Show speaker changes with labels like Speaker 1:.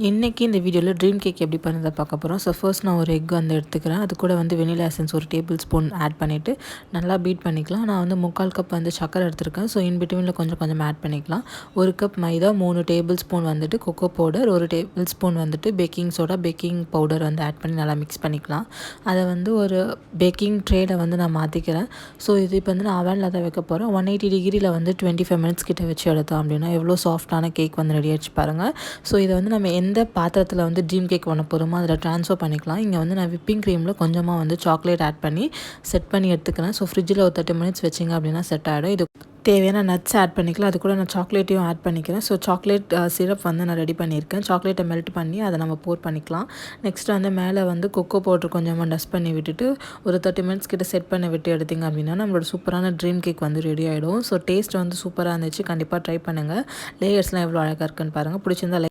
Speaker 1: இன்றைக்கி இந்த வீடியோவில் ட்ரீம் கேக் எப்படி பண்ணுறதை பார்க்க போகிறோம். ஸோ ஃபர்ஸ்ட் நான் ஒரு எக் வந்து எடுத்துக்கிறேன். அது கூட வந்து வெனிலா எசன்ஸ் ஒரு டேபிள் ஸ்பூன் ஆட் பண்ணிவிட்டு நல்லா பீட் பண்ணிக்கலாம். நான் வந்து 3/4 கப் வந்து சக்கரை எடுத்துருக்கேன். ஸோ இன் பிட்வீனில் கொஞ்சம் கொஞ்சம் ஆட் பண்ணிக்கலாம். 1 கப் மைதா, 3 டேபிள் ஸ்பூன் வந்துட்டு கொக்கோ பவுடர், 1 டேபிள் ஸ்பூன் வந்துட்டு பேக்கிங் சோடா, பேக்கிங் பவுடர் வந்து ஆட் பண்ணி நல்லா மிக்ஸ் பண்ணிக்கலாம். அதை வந்து ஒரு பேக்கிங் ட்ரேயில் வந்து நான் மாற்றிக்கிறேன். ஸோ இது இப்போ வந்து நான் அவனில் தான் வைக்க போகிறேன். 180 டிகிரியில் வந்து 25 மினிட்ஸ் கிட்ட வச்சு எடுத்தோம் அப்படின்னா எவ்வளோ சாஃப்டான கேக் வந்து ரெடி ஆகிடுச்சு பாருங்கள். ஸோ இதை வந்து நம்ம எந்த பாத்திரத்தில் வந்து ட்ரீம் கேக் பண்ண போகிறோமோ அதில் ட்ரான்ஸ்ஃபர் பண்ணிக்கலாம். இங்கே வந்து நான் விப்பிங் க்ரீமில் கொஞ்சமாக வந்து சாக்லேட் ஆட் பண்ணி செட் பண்ணி எடுத்துக்கிறேன். ஸோ ஃப்ரிட்ஜில் ஒரு 30 மினிட்ஸ் வச்சிங்க அப்படின்னா செட் ஆகிடும். இது தேவையான நட்ஸ் ஆட் பண்ணிக்கலாம். அது கூட நான் சாக்லேட்டையும் ஆட் பண்ணிக்கிறேன். ஸோ சாக்லேட் சிரப் வந்து நான் ரெடி பண்ணியிருக்கேன். சாக்லேட்டை மெல்ட் பண்ணி அதை நம்ம போர் பண்ணிக்கலாம். நெக்ஸ்ட் வந்து மேலே வந்து கொக்கோ பவுடர் கொஞ்சமாக டஸ்ட் பண்ணி விட்டுட்டு ஒரு 30 மினிட்ஸ் கிட்ட செட் பண்ணி விட்டு எடுத்திங்க அப்படின்னா நம்மளோட சூப்பரான ட்ரீம் கேக் வந்து ரெடி ஆகிடும். ஸோ டேஸ்ட் வந்து சூப்பராக இருந்துச்சு. கண்டிப்பாக ட்ரை பண்ணுங்கள். லேயர்ஸ்லாம் எவ்வளோ அழகாக இருக்குன்னு பாருங்கள். பிடிச்சிருந்தா